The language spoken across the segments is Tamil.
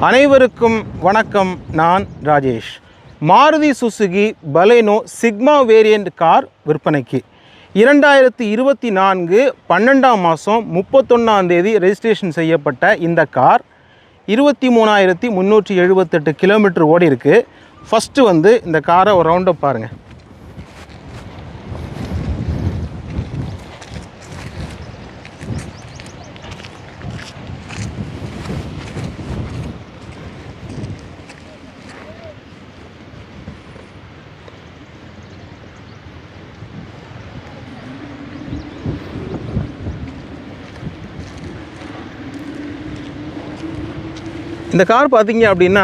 அனைவருக்கும் வணக்கம். நான் Rajesh. Maruti Suzuki Baleno sigma variant car விற்பனைக்கு 2024 12ஆம் மாதம் 31ஆம் தேதி ரெஜிஸ்ட்ரேஷன் செய்யப்பட்ட இந்த கார் 23,378 கிலோமீட்டர் ஓடி இருக்குது. ஃபஸ்ட்டு வந்து இந்த காரை ஒரு ரவுண்டப் பாருங்கள். இந்த கார் பார்த்தீங்க அப்படின்னா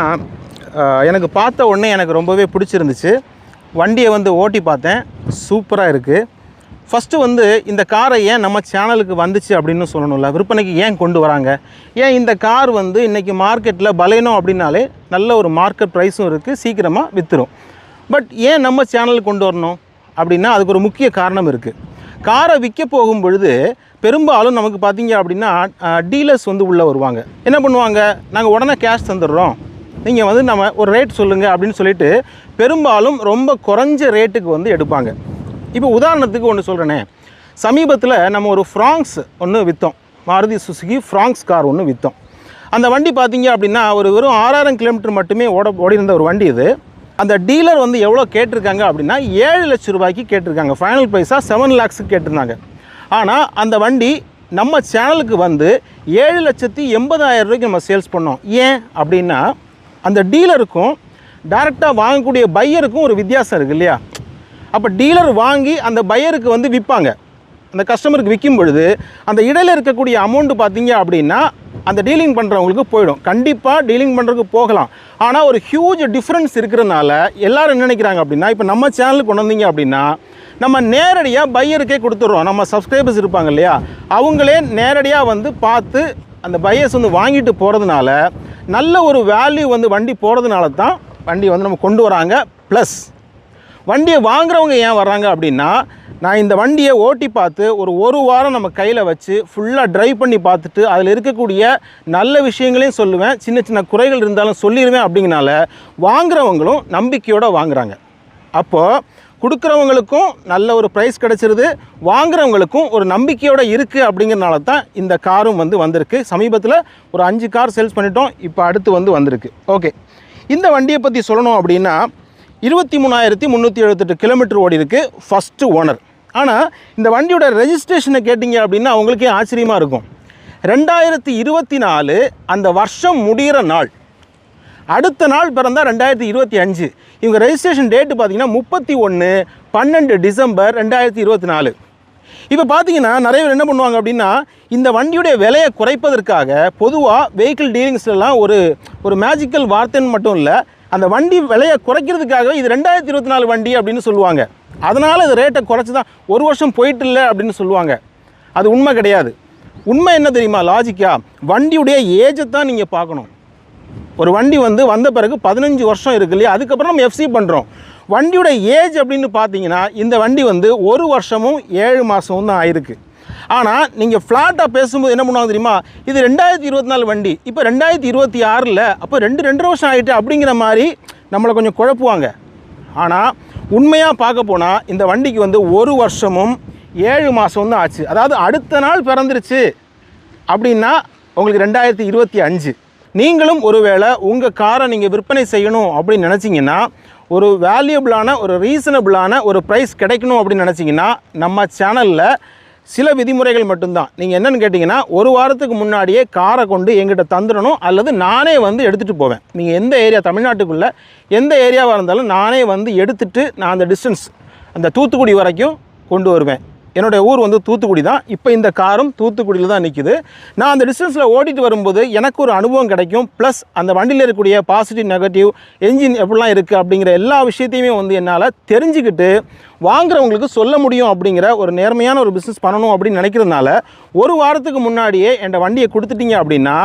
எனக்கு பார்த்த உடனே எனக்கு ரொம்பவே பிடிச்சிருந்துச்சு. வண்டியை வந்து ஓட்டி பார்த்தேன், சூப்பராக இருக்குது. ஃபஸ்ட்டு வந்து இந்த காரை ஏன் நம்ம சேனலுக்கு வந்துச்சு அப்படின்னு சொல்லணும்ல, விற்பனைக்கு ஏன் கொண்டு வராங்க, ஏன் இந்த கார் வந்து இன்றைக்கி மார்க்கெட்டில் பலேனோ அப்படின்னாலே நல்ல ஒரு மார்க்கெட் ப்ரைஸும் இருக்குது, சீக்கிரமாக விற்றுரும். பட் ஏன் நம்ம சேனலுக்கு கொண்டு வரணும் அப்படின்னா அதுக்கு ஒரு முக்கிய காரணம் இருக்குது. காரை விற்க போகும் பொழுது பெரும்பாலும் நமக்கு பார்த்தீங்க அப்படின்னா டீலர்ஸ் வந்து உள்ளே வருவாங்க. என்ன பண்ணுவாங்க, நாங்கள் உடனே கேஷ் தந்துடுறோம், நீங்கள் வந்து நம்ம ஒரு ரேட் சொல்லுங்கள் அப்படின்னு சொல்லிட்டு பெரும்பாலும் ரொம்ப குறைஞ்ச ரேட்டுக்கு வந்து எடுப்பாங்க. இப்போ உதாரணத்துக்கு ஒன்று சொல்கிறேனே, சமீபத்தில் நம்ம ஒரு ஃப்ராங்ஸ் ஒன்று விற்றோம், மாருதி சுசுகி ஃப்ராங்ஸ் கார் ஒன்று விற்றோம். அந்த வண்டி பார்த்தீங்க அப்படின்னா வெறும் 6000 கிலோமீட்டர் மட்டுமே ஓடி இருந்த ஒரு வண்டி இது. அந்த டீலர் வந்து எவ்வளோ கேட்டிருக்காங்க அப்படின்னா 7 லட்சம் ரூபாய்க்கு கேட்டிருக்காங்க. ஃபைனல் ப்ரைஸாக 7 lakhs கேட்டிருந்தாங்க. ஆனால் அந்த வண்டி நம்ம சேனலுக்கு வந்து 7,80,000 ரூபாய்க்கு நம்ம சேல்ஸ் பண்ணோம். ஏன் அப்படின்னா அந்த டீலருக்கும் டைரெக்டாக வாங்கக்கூடிய பையருக்கும் ஒரு வித்தியாசம் இருக்குது இல்லையா. அப்போ டீலர் வாங்கி அந்த பையருக்கு வந்து விற்பாங்க, அந்த கஸ்டமருக்கு விற்கும் பொழுது அந்த இடையில் இருக்கக்கூடிய அமௌண்ட்டு பார்த்தீங்க அப்படின்னா அந்த டீலிங் பண்ணுறவங்களுக்கு போயிடும். கண்டிப்பாக டீலிங் பண்ணுறதுக்கு போகலாம், ஆனால் ஒரு ஹியூஜ் டிஃப்ரென்ஸ் இருக்கிறதுனால எல்லோரும் என்ன நினைக்கிறாங்க அப்படின்னா, இப்போ நம்ம சேனலுக்கு கொண்டு வந்தீங்க அப்படின்னா நம்ம நேரடியாக பையருக்கே கொடுத்துட்றோம். நம்ம சப்ஸ்கிரைபர்ஸ் இருப்பாங்க இல்லையா, அவங்களே நேரடியாக வந்து பார்த்து அந்த பையர்ஸ் வந்து வாங்கிட்டு போகிறதுனால நல்ல ஒரு வேல்யூ வந்து வண்டி போகிறதுனால தான் வண்டி வந்து நம்ம கொண்டு வராங்க. ப்ளஸ் வண்டியை வாங்குறவங்க ஏன் வர்றாங்க அப்படின்னா, நான் இந்த வண்டியை ஓட்டி பார்த்து ஒரு வாரம் நம்ம கையில் வச்சு ஃபுல்லாக ட்ரைவ் பண்ணி பார்த்துட்டு அதில் இருக்கக்கூடிய நல்ல விஷயங்களையும் சொல்லுவேன், சின்ன சின்ன குறைகள் இருந்தாலும் சொல்லிடுவேன். அப்படிங்கனால வாங்குறவங்களும் நம்பிக்கையோடு வாங்குகிறாங்க. அப்போது கொடுக்குறவங்களுக்கும் நல்ல ஒரு ப்ரைஸ் கிடச்சிருது, வாங்குறவங்களுக்கும் ஒரு நம்பிக்கையோடு இருக்குது. அப்படிங்கிறனால தான் இந்த காரும் வந்து வந்திருக்கு. சமீபத்தில் ஒரு 5 கார் சேல்ஸ் பண்ணிட்டோம், இப்போ அடுத்து வந்து வந்திருக்கு. ஓகே, இந்த வண்டியை பற்றி சொல்லணும் அப்படின்னா 23,378 கிலோமீட்டர் ஓடி இருக்குது, ஃபஸ்ட்டு ஓனர். ஆனால் இந்த வண்டியோட ரெஜிஸ்ட்ரேஷனை கேட்டிங்க அப்படின்னா அவங்களுக்கே ஆச்சரியமாக இருக்கும். 2024 அந்த வருஷம் முடிகிற நாள், அடுத்த நாள் பிறந்தால் 2025. இவங்க ரெஜிஸ்ட்ரேஷன் டேட்டு பார்த்தீங்கன்னா 31/12 டிசம்பர் 2024. இப்போ பார்த்தீங்கன்னா நிறைய பேர் என்ன பண்ணுவாங்க அப்படின்னா, இந்த வண்டியுடைய விலையை குறைப்பதற்காக பொதுவாக வெஹிக்கிள் டீலிங்ஸ்லாம் ஒரு மேஜிக்கல் வார்த்தைன்னு மட்டும் இல்லை, அந்த வண்டி விலையை குறைக்கிறதுக்காகவே இது 2024 வண்டி அப்படின்னு சொல்லுவாங்க. அதனால் இது ரேட்டை குறைச்சி தான் 1 வருஷம் போயிட்டு இல்லை அப்படின்னு சொல்லுவாங்க. அது உண்மை கிடையாது. உண்மை என்ன தெரியுமா, லாஜிக்காக வண்டியுடைய ஏஜை தான் நீங்கள் பார்க்கணும். ஒரு வண்டி வந்து வந்த பிறகு 15 வருஷம் இருக்கு இல்லையா, அதுக்கப்புறம் நம்ம எஃப்சி பண்ணுறோம். வண்டியோட ஏஜ் அப்படின்னு பார்த்தீங்கன்னா இந்த வண்டி வந்து 1 வருஷமும் 7 மாதமும் தான் ஆயிருக்கு. ஆனால் நீங்கள் ஃப்ளாட்டாக பேசும்போது என்ன பண்ணுவாங்க தெரியுமா, இது 2024 வண்டி, இப்போ 2026, அப்போ 2 வருஷம் ஆகிட்டு அப்படிங்கிற மாதிரி நம்மளை கொஞ்சம் குழப்புவாங்க. ஆனால் உண்மையாக பார்க்க போனால் இந்த வண்டிக்கு வந்து 1 வருஷமும் 7 மாதம் தான் ஆச்சு. அதாவது அடுத்த நாள் பிறந்துருச்சு அப்படின்னா உங்களுக்கு 2025. நீங்களும் ஒருவேளை உங்கள் காரை நீங்கள் விற்பனை செய்யணும் அப்படின்னு நினச்சிங்கன்னா, ஒரு வேல்யூபிளான ஒரு ரீசனபிளான ஒரு ப்ரைஸ் கிடைக்கணும் அப்படின்னு நினச்சிங்கன்னா நம்ம சேனலில் சில விதிமுறைகள் மட்டும்தான். நீங்கள் என்னென்னு கேட்டிங்கன்னா, 1 வாரத்துக்கு முன்னாடியே காரை கொண்டு எங்கிட்ட தந்துடணும், அல்லது நானே வந்து எடுத்துகிட்டு போவேன். நீங்கள் எந்த ஏரியா, தமிழ்நாட்டுக்குள்ளே எந்த ஏரியாவாக இருந்தாலும் நானே வந்து எடுத்துகிட்டு நான் அந்த டிஸ்டன்ஸ் அந்த தூத்துக்குடி வரைக்கும் கொண்டு வருவேன். என்னுடைய ஊர் வந்து தூத்துக்குடி தான். இப்போ இந்த காரும் தூத்துக்குடியில் தான் நிற்கிது. நான் அந்த டிஸ்டன்ஸில் ஓட்டிகிட்டு வரும்போது எனக்கு ஒரு அனுபவம் கிடைக்கும். ப்ளஸ் அந்த வண்டியில் இருக்கக்கூடிய பாசிட்டிவ் நெகட்டிவ் என்ஜின் எப்படிலாம் இருக்குது அப்படிங்கிற எல்லா விஷயத்தையுமே வந்து என்னால் தெரிஞ்சுக்கிட்டு வாங்குறவங்களுக்கு சொல்ல முடியும். அப்படிங்கிற ஒரு நேர்மையான ஒரு பிஸ்னஸ் பண்ணணும் அப்படின்னு நினைக்கிறதுனால 1 வாரத்துக்கு முன்னாடியே என் வண்டியை கொடுத்துட்டீங்க அப்படின்னா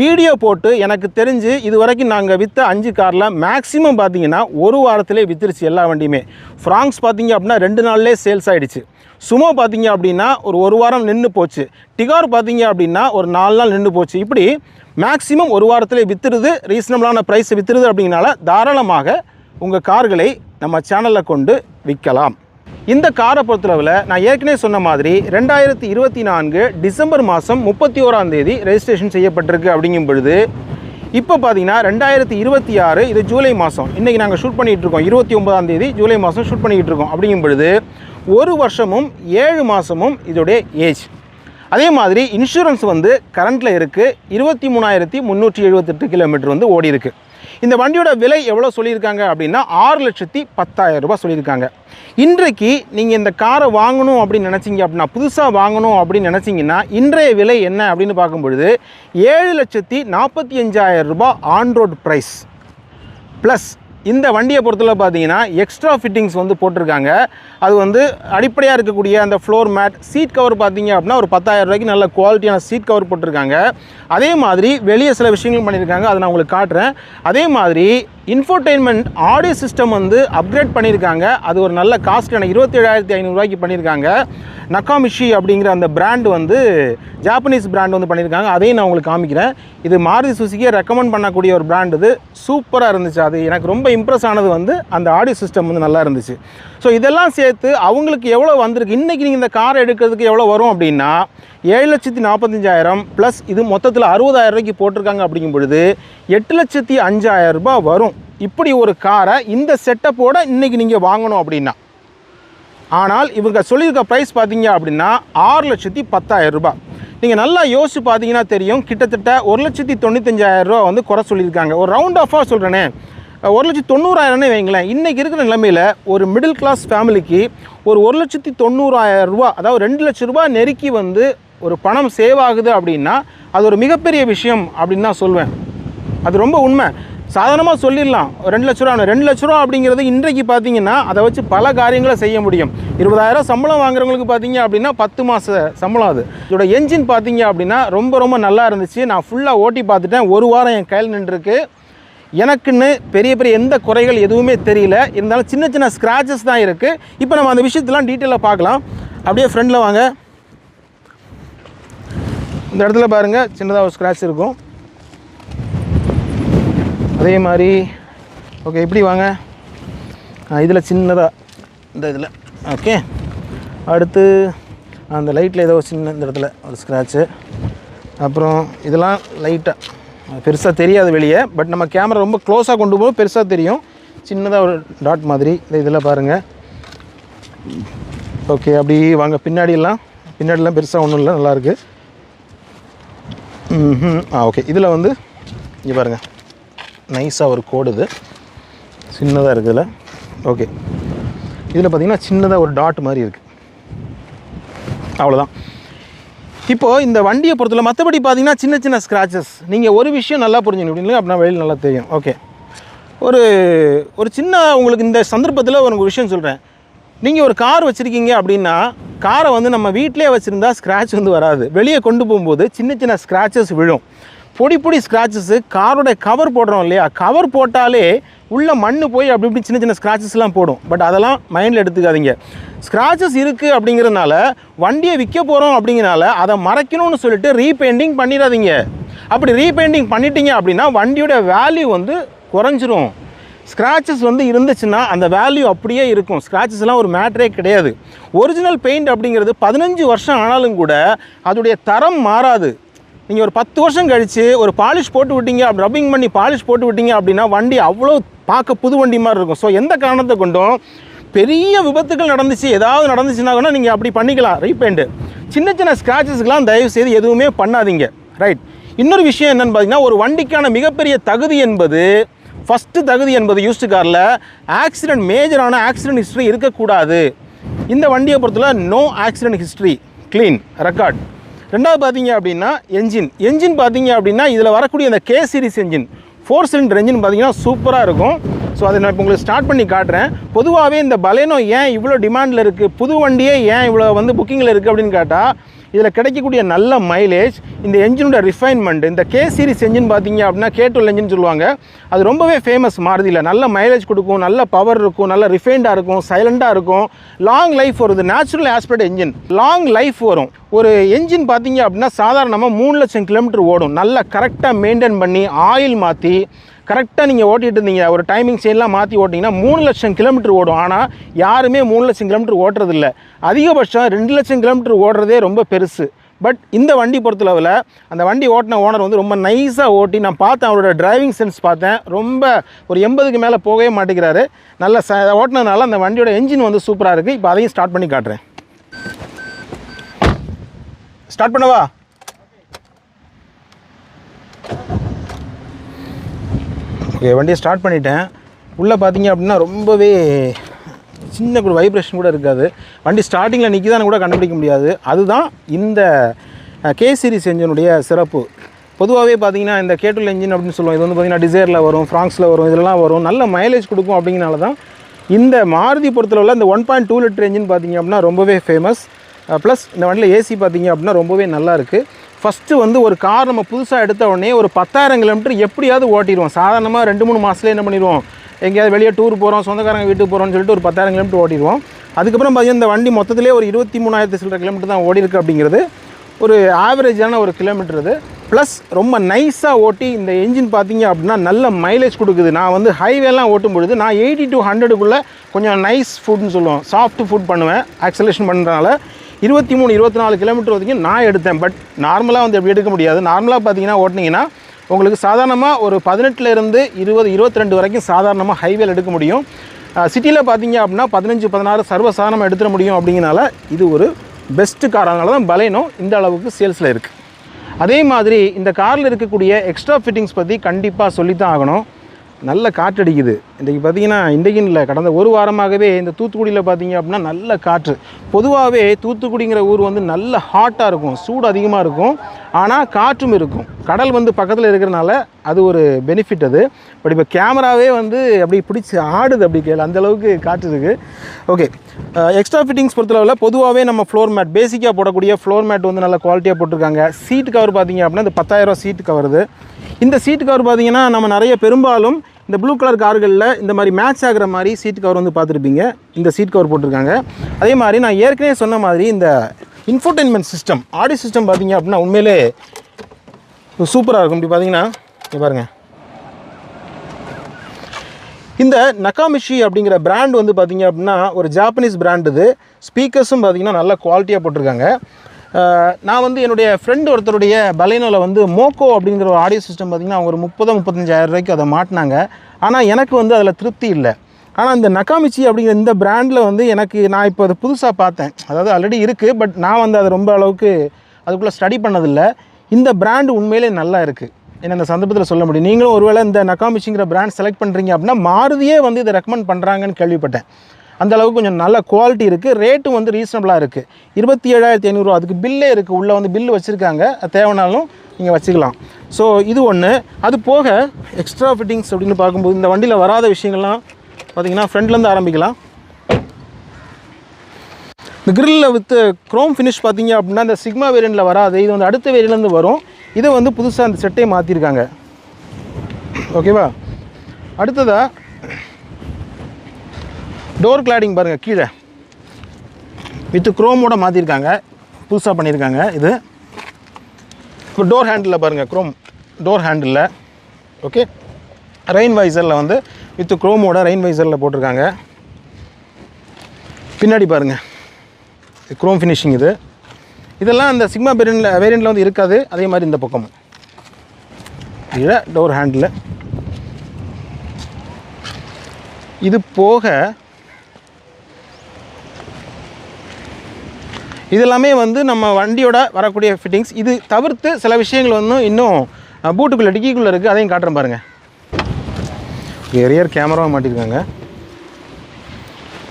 வீடியோ போட்டு எனக்கு தெரிஞ்சு இது வரைக்கும் நாங்கள் விற்ற 5 காரில் மேக்ஸிமம் பார்த்தீங்கன்னா 1 வாரத்திலே விற்றுருச்சு எல்லா வண்டியுமே. ஃப்ராங்ஸ் பார்த்தீங்க அப்படின்னா 2 நாள்லேயே சேல்ஸ் ஆகிடுச்சு. சுமோ பார்த்தீங்க அப்படின்னா ஒரு வாரம் நின்று போச்சு. டிகார் பார்த்தீங்க அப்படின்னா ஒரு 4 நாள் நின்று போச்சு. இப்படி மேக்ஸிமம் ஒரு வாரத்தில் விற்றுருது, ரீசனபிளான ப்ரைஸ் விற்றுருது. அப்படிங்கிறனால தாராளமாக உங்கள் கார்களை நம்ம சேனலில் கொண்டு விற்கலாம். இந்த காரை பொறுத்தளவில் நான் ஏற்கனவே சொன்ன மாதிரி 2024 டிசம்பர் மாதம் 31ஆம் தேதி ரெஜிஸ்ட்ரேஷன் செய்யப்பட்டிருக்கு. அப்படிங்கும் பொழுது இப்போ பார்த்தீங்கன்னா 2026 இது ஜூலை மாதம், இன்றைக்கி நாங்கள் ஷூட் பண்ணிகிட்டு இருக்கோம். 29ஆம் தேதி ஜூலை மாதம் ஷூட் பண்ணிக்கிட்டு இருக்கோம். அப்படிங்கும் பொழுது 1 வருஷமும் 7 மாதமும் இதோடைய ஏஜ். அதே மாதிரி இன்சூரன்ஸ் வந்து கரண்ட்டில் இருக்குது. 23,378 கிலோமீட்டர் வந்து ஓடி இருக்குது. இந்த வண்டியோட விலை எவ்வளோ சொல்லியிருக்காங்க அப்படின்னா 6,10,000 ரூபாய் சொல்லியிருக்காங்க. இன்றைக்கு நீங்கள் இந்த காரை வாங்கணும் அப்படின்னு நினச்சிங்க அப்படின்னா, புதுசாக வாங்கணும் அப்படின்னு நினச்சிங்கன்னா இன்றைய விலை என்ன அப்படின்னு பார்க்கும்பொழுது 7,45,000 ரூபாய் ஆன் ரோட் ப்ரைஸ். ப்ளஸ் இந்த வண்டியை பொறுத்தவரை பார்த்தீங்கன்னா எக்ஸ்ட்ரா ஃபிட்டிங்ஸ் வந்து போட்டிருக்காங்க. அது வந்து அடிப்படையாக இருக்கக்கூடிய அந்த ஃப்ளோர் மேட், சீட் கவர் பார்த்தீங்க அப்படின்னா ஒரு 10,000 ரூபாய்க்கு நல்ல குவாலிட்டியான சீட் கவர் போட்டிருக்காங்க. அதே மாதிரி வெளியே சில விஷயங்கள் பண்ணியிருக்காங்க, அதை நான் உங்களுக்கு காட்டுறேன். அதே மாதிரி இன்ஃபோடெயின்மெண்ட் ஆடியோ சிஸ்டம் வந்து அப்கிரேட் பண்ணியிருக்காங்க. அது ஒரு நல்ல காஸ்ட்லியான 27,500 ரூபாய்க்கு பண்ணியிருக்காங்க. நக்காமிஷி அப்படிங்கிற அந்த பிராண்டு வந்து ஜாப்பனீஸ் பிராண்ட் வந்து பண்ணியிருக்காங்க. அதையும் நான் உங்களுக்கு காமிக்கிறேன். இது மாருதி சுசுகியை ரெக்கமெண்ட் பண்ணக்கூடிய ஒரு பிராண்ட். இது சூப்பராக இருந்துச்சு. அது எனக்கு ரொம்ப இம்ப்ரெஸ் ஆனது வந்து அந்த ஆடியோ சிஸ்டம் வந்து நல்லா இருந்துச்சு. ஸோ இதெல்லாம் சேர்த்து அவங்களுக்கு எவ்வளோ வந்திருக்கு, இன்றைக்கி நீங்கள் இந்த காரை எடுக்கிறதுக்கு எவ்வளோ வரும் அப்படின்னா 7,45,000 ப்ளஸ் இது மொத்தத்தில் 60,000 ரூபாய்க்கு போட்டிருக்காங்க. அப்படிங்கும் பொழுது 8,05,000 ரூபாய் வரும். இப்படி ஒரு காரை இந்த செட்டப்போடு இன்றைக்கி நீங்கள் வாங்கணும் அப்படின்னா. ஆனால் இவங்க சொல்லியிருக்க ப்ரைஸ் பார்த்தீங்க அப்படின்னா 6,10,000 ரூபாய். நீங்கள் நல்லா யோசிச்சு பார்த்தீங்கன்னா தெரியும், கிட்டத்தட்ட 1,95,000 ரூபா வந்து குறை சொல்லியிருக்காங்க. ஒரு ரவுண்ட் ஆஃபாக சொல்கிறேனே, 1,90,000 வைங்களேன். இன்றைக்கி இருக்கிற நிலைமையில் ஒரு மிடில் கிளாஸ் ஃபேமிலிக்கு ஒரு 1,90,000 ரூபா, அதாவது 2 லட்ச ரூபா நெருக்கி வந்து ஒரு பணம் சேவ் ஆகுது அப்படின்னா அது ஒரு மிகப்பெரிய விஷயம் அப்படின்னு தான் சொல்வேன். அது ரொம்ப உண்மை. சாதாரணமாக சொல்லிடலாம் 2 லட்ச ரூபா. 2 லட்ச ரூபா அப்படிங்கிறது இன்றைக்கு பார்த்தீங்கன்னா அதை வச்சு பல காரியங்களை செய்ய முடியும். 20,000 சம்பளம் வாங்குறவங்களுக்கு பார்த்தீங்க அப்படின்னா 10 மாத சம்பளம். அது இதோட என்ஜின் பார்த்தீங்க அப்படின்னா ரொம்ப நல்லா இருந்துச்சு. நான் ஃபுல்லாக ஓட்டி பார்த்துட்டேன். 1 வாரம் என் கையில் நின்றுருக்கு. எனக்குன்னு பெரிய எந்த குறைகள் எதுவுமே தெரியல. இருந்தாலும் சின்ன ஸ்க்ராச்சஸ் தான் இருக்குது. இப்போ நம்ம அந்த விஷயத்தெல்லாம் டீட்டெயிலாக பார்க்கலாம். அப்படியே ஃப்ரெண்டில் வாங்க. இந்த இடத்துல பாருங்கள், சின்னதாக ஒரு ஸ்க்ராட்ச் இருக்கும். அதே மாதிரி ஓகே, இப்படி வாங்க. இதில் சின்னதாக இந்த இதில் ஓகே. அடுத்து அந்த லைட்டில் ஏதோ சின்ன இந்த இடத்துல ஒரு ஸ்க்ராட்சு. அப்புறம் இதெல்லாம் லைட்டாக பெருசாக தெரியாது வெளியே, பட் நம்ம கேமரா ரொம்ப க்ளோஸாக கொண்டு போகும், பெருசாக தெரியும். சின்னதாக ஒரு டாட் மாதிரி இதில் பாருங்கள். ஓகே, அப்படி வாங்க. பின்னாடிலாம் பெருசாக ஒன்றும் இல்லை, நல்லாயிருக்கு. ஓகே. இதில் வந்து இங்கே பாருங்கள், நைஸாக ஒரு கோடு, இது சின்னதாக இருக்குதுல. ஓகே, இதில் பார்த்திங்கன்னா சின்னதாக ஒரு டாட் மாதிரி இருக்குது. அவ்வளோதான். இப்போது இந்த வண்டியை பொறுத்தவரை மற்றபடி பார்த்தீங்கன்னா சின்ன ஸ்க்ராச்சஸ். நீங்கள் ஒரு விஷயம் நல்லா புரிஞ்சுக்கணும் அப்படின்னா அப்படின்னா வெளியில் நல்லா தெரியும். ஓகே, ஒரு சின்ன உங்களுக்கு இந்த சந்தர்ப்பத்தில் ஒரு விஷயம் சொல்கிறேன். நீங்கள் ஒரு கார் வச்சுருக்கீங்க அப்படின்னா காரை வந்து நம்ம வீட்டிலே வச்சுருந்தா ஸ்க்ராட்ச் வந்து வராது. வெளியே கொண்டு போகும்போது சின்ன ஸ்க்ராச்சஸ் விழும். பொடி ஸ்க்ராச்சஸ்ஸு. காரோடைய கவர் போடுறோம் இல்லையா, கவர் போட்டாலே உள்ள மண் போய் அப்படி இப்படி சின்ன ஸ்க்ராச்சஸ்லாம் போடும். பட் அதெல்லாம் மைண்டில் எடுத்துக்காதீங்க. ஸ்க்ராச்சஸ் இருக்குது அப்படிங்கிறதுனால வண்டியை விற்க போகிறோம் அப்படிங்கிறனால அதை மறைக்கணும்னு சொல்லிட்டு ரீபெயிண்டிங் பண்ணிடாதீங்க. அப்படி ரீபெயிண்டிங் பண்ணிட்டீங்க அப்படின்னா வண்டியோட வேல்யூ வந்து குறைஞ்சிரும். ஸ்க்ராச்சஸ் வந்து இருந்துச்சுன்னா அந்த வேல்யூ அப்படியே இருக்கும். ஸ்க்ராச்சஸ்லாம் ஒரு மேட்டரே கிடையாது. ஒரிஜினல் பெயிண்ட் அப்படிங்கிறது 15 வருஷம் ஆனாலும் கூட அதோடைய தரம் மாறாது. நீங்கள் ஒரு 10 வருஷம் கழித்து ஒரு பாலிஷ் போட்டு விட்டீங்க, அப்படி ரப்பிங் பண்ணி பாலிஷ் போட்டு விட்டீங்க அப்படின்னா வண்டி அவ்வளோ பார்க்க புது வண்டி மாதிரி இருக்கும். ஸோ எந்த காரணத்தை கொண்டும் பெரிய விபத்துகள் ஏதாவது நடந்துச்சுன்னா நீங்கள் அப்படி பண்ணிக்கலாம் ரீபெயிண்ட்டு. சின்ன ஸ்க்ராச்சஸ்க்கெலாம் தயவுசெய்து எதுவுமே பண்ணாதீங்க. ரைட். இன்னொரு விஷயம் என்னென்னு பார்த்தீங்கன்னா, ஒரு வண்டிக்கான மிகப்பெரிய தகுதி என்பது, ஃபஸ்ட்டு தகுதி என்பது யூஸ்டு காரில் மேஜரான ஆக்சிடென்ட் ஹிஸ்ட்ரி இருக்கக்கூடாது. இந்த வண்டியை பொறுத்தவரை no accident history, clean record. ரெண்டாவது பார்த்தீங்க அப்படின்னா என்ஜின் பார்த்தீங்க அப்படின்னா இதில் வரக்கூடிய அந்த K series engine 4 cylinder engine பார்த்தீங்கன்னா சூப்பராக இருக்கும். ஸோ அதை நான் இப்போ உங்களுக்கு ஸ்டார்ட் பண்ணி காட்டுறேன். பொதுவாகவே இந்த பலேனோ ஏன் இவ்வளோ டிமாண்டில் இருக்குது, புது வண்டியே ஏன் இவ்வளோ வந்து புக்கிங்கில் இருக்குது அப்படின்னு கேட்டால், இதில் கிடைக்கக்கூடிய நல்ல மைலேஜ், இந்த என்ஜினோட ரிஃபைன்மெண்ட், இந்த கே சீரிஸ் என்ஜின் பார்த்தீங்க அப்படின்னா K12 என்ஜின் சொல்லுவாங்க, அது ரொம்பவே ஃபேமஸ் மாருதியில். நல்ல மைலேஜ் கொடுக்கும், நல்ல பவர் இருக்கும், நல்ல ரிஃபைண்டாக இருக்கும், சைலண்டாக இருக்கும், லாங் லைஃப் வருது. Natural aspect engine, long life வரும். ஒரு என்ஜின் பார்த்தீங்க அப்படின்னா சாதாரணமாக 3 லட்சம் கிலோமீட்டர் ஓடும். நல்லா கரெக்டாக மெயின்டைன் பண்ணி ஆயில் மாற்றி கரெக்டாக நீங்கள் ஓட்டிகிட்டு இருந்தீங்க, ஒரு டைமிங் செயின்லாம் மாற்றி ஓட்டிங்கன்னா 3 லட்சம் கிலோமீட்டர் ஓடும். ஆனால் யாருமே 3 லட்சம் கிலோமீட்டர் ஓட்டுறதில்ல. அதிகபட்சம் 2 லட்சம் கிலோமீட்டர் ஓடுறதே ரொம்ப பெருசு. பட் இந்த வண்டி பொறுத்தளவில் அந்த வண்டி ஓட்டின ஓனர் வந்து ரொம்ப நைஸாக ஓட்டி, நான் பார்த்தேன், அவரோட டிரைவிங் சென்ஸ் பார்த்தேன், ரொம்ப ஒரு 80க்கு மேலே போகவே மாட்டேங்கிறாரு. நல்ல ஓட்டினதுனால அந்த வண்டியோட என்ஜின் வந்து சூப்பராக இருக்குது. இப்போ அதையும் ஸ்டார்ட் பண்ணி காட்டுறேன். ஸ்டார்ட் பண்ணவா? ஓகே, வண்டியை ஸ்டார்ட் பண்ணிட்டேன். உள்ளே பார்த்தீங்க அப்படின்னா ரொம்பவே சின்ன கூட வைப்ரேஷன் கூட இருக்காது. வண்டி ஸ்டார்டிங்கில் நிற்கிதான்னு கூட கண்டுபிடிக்க முடியாது. அதுதான் இந்த கே சீரிஸ் என்ஜினுடைய சிறப்பு. பொதுவாகவே பார்த்தீங்கன்னா இந்த K12 என்ஜின் அப்படின்னு சொல்லுவோம். இது வந்து பார்த்திங்கன்னா டிசைரில் வரும், ஃப்ராங்ஸில் வரும், இதெல்லாம் வரும். நல்ல மைலேஜ் கொடுக்கும். அப்படிங்கிறனால தான் இந்த மாருதி பொறுத்தளவில் இந்த 1.2 லிட்டர் என்ஜின் பார்த்திங்க அப்படின்னா ரொம்பவே ஃபேமஸ். ப்ளஸ் இந்த வண்டியில் ஏசி பார்த்திங்க அப்படின்னா ரொம்பவே நல்லா இருக்குது. ஃபஸ்ட்டு வந்து ஒரு கார் நம்ம புதுசாக எடுத்த உடனே ஒரு 10,000 கிலோமீட்டர் எப்படியாவது ஓட்டிடுவோம். சாதாரணமாக 2-3 மாதத்துலேயே என்ன பண்ணிடுவோம், எங்கேயாவது வெளியே டூர் போகிறோம், சொந்தக்காரங்க வீட்டுக்கு போகிறோம்னு சொல்லிட்டு ஒரு 10,000 கிலோமீட்டர் ஓட்டிடுவோம். அதுக்கப்புறம் பார்த்தீங்கன்னா இந்த வண்டி மொத்தத்திலே ஒரு 23,000 சில்லற கிலோமீட்டர் தான் ஓடி இருக்குது. அப்படிங்கிறது ஒரு ஆவரேஜான ஒரு கிலோமீட்டர் இது. ப்ளஸ் ரொம்ப நைஸாக ஓட்டி இந்த என்ஜின் பார்த்தீங்க அப்படின்னா நல்ல மைலேஜ் கொடுக்குது. நான் வந்து ஹைவேலாம் ஓட்டும் பொழுது நான் 80 to 100க்குள்ளே கொஞ்சம் நைஸ் ஃபுட்னு சொல்லுவோம், சாஃப்ட் ஃபுட் பண்ணுவேன். ஆக்சலேஷன் பண்ணுறதுனால 23-24 கிலோமீட்டர் வரைக்கும் நான் எடுத்தேன். பட் நார்மலாக வந்து எப்படி எடுக்க முடியாது. நார்மலாக பார்த்தீங்கன்னா ஓட்டினீங்கன்னா உங்களுக்கு சாதாரணமாக ஒரு 18 to 20-22 வரைக்கும் சாதாரணமாக ஹைவேல எடுக்க முடியும். சிட்டியில் பார்த்தீங்க அப்படின்னா 15-16 சர்வசாதாரணமாக எடுத்துட முடியும். அப்படிங்கிறனால இது ஒரு பெஸ்ட்டு கார். அதனால தான் பலேனோ இந்த அளவுக்கு சேல்ஸில் இருக்குது. அதே மாதிரி இந்த காரில் இருக்கக்கூடிய எக்ஸ்ட்ரா ஃபிட்டிங்ஸ் பற்றி கண்டிப்பாக சொல்லித்தான் ஆகணும். நல்ல காற்றடிக்குது. இன்றைக்கி பார்த்தீங்கன்னா இன்றைக்கின்னு இல்லை, கடந்த ஒரு வாரமாகவே இந்த தூத்துக்குடியில் பார்த்தீங்க அப்படின்னா நல்ல காற்று. பொதுவாகவே தூத்துக்குடிங்கிற ஊர் வந்து நல்ல ஹாட்டாக இருக்கும், சூடு அதிகமாக இருக்கும், ஆனால் காற்றும் இருக்கும். கடல் வந்து பக்கத்தில் இருக்கிறனால அது ஒரு பெனிஃபிட் அது. பட் இப்போ கேமராவே வந்து அப்படி பிடிச்சி ஆடுது, அப்படி கேள்வி அந்தளவுக்கு காற்று இருக்குது. ஓகே, எக்ஸ்ட்ரா ஃபிட்டிங்ஸ் பொறுத்தளவில் பொதுவாகவே நம்ம ஃப்ளோர் மேட், பேசிக்காக போடக்கூடிய ஃப்ளோர் மேட் வந்து நல்ல குவாலிட்டியாக போட்டிருக்காங்க. சீட் கவர் பார்த்தீங்க அப்படின்னா இந்த 10,000 சீட் கவருது. இந்த சீட் கவர் பார்த்தீங்கன்னா நம்ம நிறைய பெரும்பாலும் இந்த ப்ளூ கலர் கார்களில் இந்த மாதிரி மேட்ச் ஆகிற மாதிரி சீட் கவர் வந்து பார்த்துருப்பீங்க. இந்த சீட் கவர் போட்டிருக்காங்க. அதே மாதிரி நான் ஏற்கனவே சொன்ன மாதிரி இந்த இன்ஃபோடெயின்மெண்ட் சிஸ்டம், ஆடியோ சிஸ்டம் பார்த்தீங்க அப்படின்னா உண்மையிலே சூப்பராக இருக்கும். இப்படி பார்த்தீங்கன்னா இங்கே பாருங்கள், இந்த நகாமிஷி அப்படிங்கிற பிராண்ட் வந்து பார்த்திங்க அப்படின்னா ஒரு ஜாப்பனீஸ் பிராண்ட். இது ஸ்பீக்கர்ஸும் பார்த்திங்கன்னா நல்ல குவாலிட்டியாக போட்டிருக்காங்க. நான் வந்து என்னுடைய ஃப்ரெண்டு ஒருத்தருடைய பலேனோவில் வந்து மோக்கோ அப்படிங்கிற ஒரு ஆடியோ சிஸ்டம் பார்த்திங்கன்னா அவங்க ஒரு 30-35 ரூபாய்க்கு அதை மாட்டினாங்க. ஆனால் எனக்கு வந்து அதில் திருப்தி இல்லை. ஆனால் இந்த நகாமிச்சி அப்படிங்கிற இந்த பிராண்டில் வந்து நான் இப்போ அதை புதுசாக பார்த்தேன். அதாவது ஆல்ரெடி இருக்குது, பட் நான் வந்து அதை ரொம்ப அளவுக்கு அதுக்குள்ளே ஸ்டடி பண்ணதில்லை. இந்த பிராண்டு உண்மையிலே நல்லா இருக்குது. என்ன இந்த சந்தர்ப்பத்தில் சொல்ல முடியும். நீங்களும் ஒருவேளை இந்த நகாமிச்சிங்கிற பிராண்ட் செலக்ட் பண்ணுறீங்க அப்படின்னா மாருதியே வந்து இதை ரெக்கமெண்ட் பண்ணுறாங்கன்னு கேள்விப்பட்டேன். அந்தளவுக்கு கொஞ்சம் நல்ல குவாலிட்டி இருக்குது. ரேட்டும் வந்து ரீசனபிளாக இருக்குது. 27,500 அதுக்கு பில்லே இருக்குது. உள்ளே வந்து பில்லு வச்சுருக்காங்க, தேவைனாலும் நீங்கள் வச்சுக்கலாம். ஸோ இது ஒன்று. அது போக எக்ஸ்ட்ரா ஃபிட்டிங்ஸ் அப்படின்னு பார்க்கும்போது இந்த வண்டியில் வராத விஷயங்கள்லாம் பார்த்திங்கன்னா ஃப்ரண்ட்லேருந்து ஆரம்பிக்கலாம். இந்த கிரில்லில் வித் க்ரோம் ஃபினிஷ் பார்த்தீங்க அப்படின்னா இந்த சிக்மா வேரியண்ட்டில் வராது. இது வந்து அடுத்த வேரியண்ட்லேருந்து வரும். இதை வந்து புதுசாக அந்த செட்டே மாற்றிருக்காங்க. ஓகேவா? அடுத்ததாக டோர் கிளாடிங் பாருங்கள், கீழே வித் க்ரோமோட மாற்றிருக்காங்க, புதுசாக பண்ணியிருக்காங்க. இது இப்போ டோர் ஹேண்டில் பாருங்கள், chrome door handle. Okay, rain வைசரில் வந்து வித் க்ரோமோட ரெயின் வைசரில் போட்டிருக்காங்க. பின்னாடி பாருங்கள் க்ரோம் ஃபினிஷிங். இதெல்லாம் அந்த சிக்மா வேரியண்ட்டில் வந்து இருக்காது. அதே மாதிரி இந்த பக்கமும் கீழே டோர் ஹேண்டில். இது போக இதெல்லாமே வந்து நம்ம வண்டியோட வரக்கூடிய ஃபிட்டிங்ஸ். இது தவிர்த்து சில விஷயங்கள் வந்து இன்னும் பூட்டுக்குள்ளே டிக்கிக்குள்ளே இருக்குது. அதையும் காட்டுறேன் பாருங்கள். ரியர் கேமராவை மாட்டிருக்காங்க.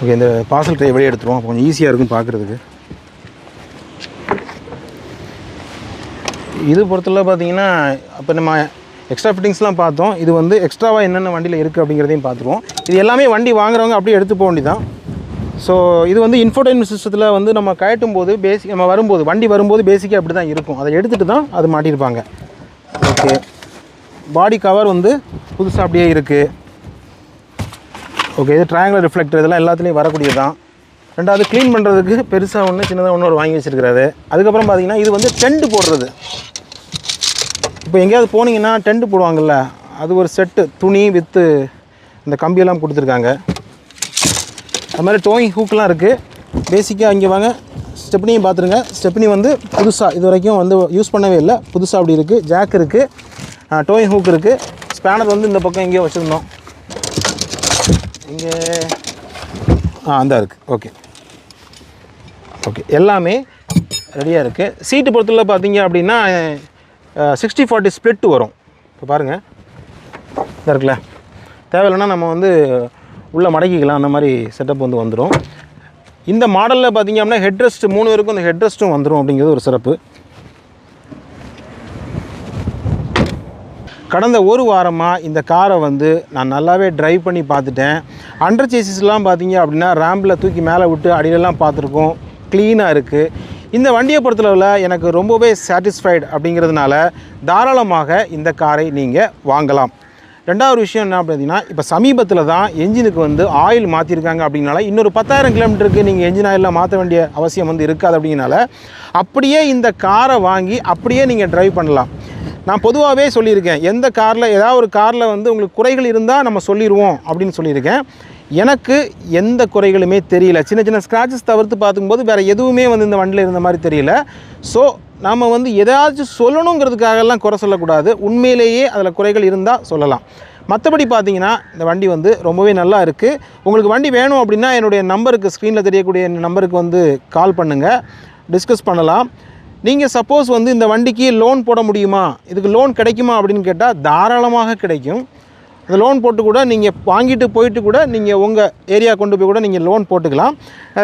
ஓகே, இந்த பார்சல் ட்ரை வெளியே எடுத்துருவோம், அப்போ கொஞ்சம் ஈஸியாக இருக்கும் பார்க்குறதுக்கு. இது பொறுத்தவரை பார்த்தீங்கன்னா அப்போ நம்ம எக்ஸ்ட்ரா ஃபிட்டிங்ஸ்லாம் பார்த்தோம். இது வந்து எக்ஸ்ட்ராவாக என்னென்ன வண்டியில் இருக்குது அப்படிங்கிறதையும் பார்த்துருவோம். இது எல்லாமே வண்டி வாங்குறவங்க அப்படியே எடுத்து போக வேண்டியதான். ஸோ இது வந்து இன்ஃபோடெயின்மென்ட் சிஸ்டத்தில் வந்து நம்ம கயட்டும் போது நம்ம வரும்போது வண்டி வரும்போது பேசிக்காக அப்படி தான் இருக்கும். அதை எடுத்துகிட்டு தான் அது மாட்டியிருப்பாங்க. ஓகே, பாடி கவர் வந்து புதுசாக அப்படியே இருக்குது. ஓகே, இது ட்ரையாங்குலர் ரிஃப்ளெக்டர் இதெல்லாம் எல்லாத்துலேயும் வரக்கூடியது தான். ரெண்டாவது க்ளீன் பண்ணுறதுக்கு பெருசாக ஒன்று சின்னதாக ஒன்று வாங்கி வச்சுருக்கிறாரு. அதுக்கப்புறம் பார்த்திங்கன்னா இது வந்து டென்ட் போடுறது. இப்போ எங்கேயாவது போனீங்கன்னா டென்ட் போடுவாங்கள்ல, அது ஒரு செட்டு துணி வித்து இந்த கம்பியெல்லாம் கொடுத்துருக்காங்க. அது மாதிரி டோயிங் ஹூக்கெலாம் இருக்குது. பேசிக்காக இங்கே வாங்க, ஸ்டெப்னியும் பார்த்துருங்க. ஸ்டெப்னி வந்து புதுசாக இது வரைக்கும் வந்து யூஸ் பண்ணவே இல்லை, புதுசாக அப்படி இருக்குது. ஜாக் இருக்குது, டோயிங் ஹூக் இருக்குது. ஸ்பேனர் வந்து இந்த பக்கம் எங்கேயோ வச்சுருந்தோம், இங்கே அந்த இருக்குது. ஓகே ஓகே, எல்லாமே ரெடியாக இருக்குது. சீட்டு பொறுத்தவரை பார்த்தீங்க அப்படின்னா 60-40 ஸ்ப்ளிட் வரும். இப்போ பாருங்கள், இதாக இருக்குல்ல, தேவையில்லைன்னா நம்ம வந்து உள்ளே மடக்கிக்கலாம். அந்த மாதிரி செட்டப் வந்து வந்துடும். இந்த மாடலில் பார்த்திங்க அப்படின்னா ஹெட்ரெஸ்ட் 3 பேருக்கும் இந்த ஹெட்ரெஸ்ட்டும் வந்துடும் அப்படிங்கிறது ஒரு சிறப்பு. கடந்த ஒரு வாரமாக இந்த காரை வந்து நான் நல்லாவே ட்ரைவ் பண்ணி பார்த்துட்டேன். அண்டர் சேசிஸ்லாம் பார்த்திங்க அப்படின்னா ரேம்பில் தூக்கி மேலே விட்டு அடியிலலாம் பார்த்துருக்கோம். க்ளீனாக இருக்குது. இந்த வண்டியை பொறுத்தளவில் எனக்கு ரொம்பவே சாட்டிஸ்ஃபைடு அப்படிங்கிறதுனால தாராளமாக இந்த காரை நீங்கள் வாங்கலாம். ரெண்டாவது விஷயம் என்ன அப்படின்னா, இப்போ சமீபத்தில் தான் என்ஜினுக்கு வந்து ஆயில் மாற்றிருக்காங்க. அப்படின்னால இன்னொரு 10,000 கிலோமீட்டருக்கு நீங்கள் என்ஜின் ஆயிலெலாம் மாற்ற வேண்டிய அவசியம் வந்து இருக்காது. அப்படிங்கனால அப்படியே இந்த காரை வாங்கி அப்படியே நீங்கள் ட்ரைவ் பண்ணலாம். நான் பொதுவாகவே சொல்லியிருக்கேன், எந்த காரில் ஏதாவது ஒரு காரில் வந்து உங்களுக்கு குறைகள் இருந்தால் நம்ம சொல்லிடுவோம் அப்படின்னு சொல்லியிருக்கேன். எனக்கு எந்த குறைகளுமே தெரியல. சின்ன சின்ன ஸ்க்ராச்சஸ் தவிர்த்து பார்க்கும்போது வேறு எதுவுமே வந்து இந்த வண்டியில் இருந்த மாதிரி தெரியல. ஸோ நாம் வந்து எதாச்சும் சொல்லணுங்கிறதுக்காகலாம் குறை சொல்லக்கூடாது. உண்மையிலேயே அதில் குறைகள் இருந்தால் சொல்லலாம். மற்றபடி பார்த்தீங்கன்னா இந்த வண்டி வந்து ரொம்பவே நல்லா இருக்குது. உங்களுக்கு வண்டி வேணும் அப்படின்னா என்னுடைய நம்பருக்கு, ஸ்க்ரீனில் தெரியக்கூடிய நம்பருக்கு வந்து கால் பண்ணுங்கள், டிஸ்கஸ் பண்ணலாம். நீங்கள் சப்போஸ் வந்து இந்த வண்டிக்கு லோன் போட முடியுமா, இதுக்கு லோன் கிடைக்குமா அப்படின்னு கேட்டால் தாராளமாக கிடைக்கும். அந்த லோன் போட்டு கூட நீங்கள் வாங்கிட்டு போயிட்டு கூட நீங்கள் உங்கள் ஏரியா கொண்டு போய் கூட நீங்கள் லோன் போட்டுக்கலாம்.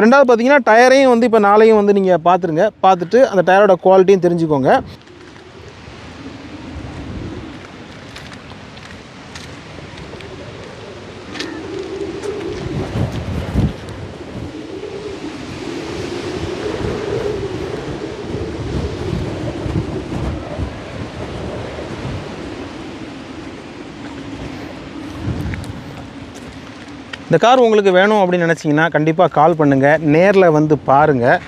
ரெண்டாவது பார்த்தீங்கன்னா டயரையும் வந்து இப்போ நாளையும் வந்து நீங்கள் பார்த்துருங்க. பார்த்துட்டு அந்த டயரோட குவாலிட்டியும் தெரிஞ்சுக்கோங்க. இந்த கார் உங்களுக்கு வேணும் அப்படின்னு நினச்சிங்கன்னா கண்டிப்பாக கால் பண்ணுங்கள். நேரில் வந்து பாருங்கள்.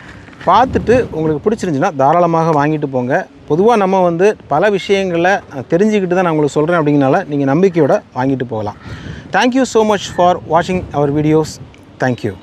பார்த்துட்டு உங்களுக்கு பிடிச்சிருந்துச்சின்னா தாராளமாக வாங்கிட்டு போங்க. பொதுவாக நம்ம வந்து பல விஷயங்களை தெரிஞ்சுக்கிட்டு தான் நான் உங்களுக்கு சொல்கிறேன். அப்படிங்கிறனால நீங்கள் நம்பிக்கையோடு வாங்கிட்டு போகலாம். தேங்க்யூ ஸோ மச் ஃபார் வாட்சிங் அவர் வீடியோஸ். தேங்க்யூ.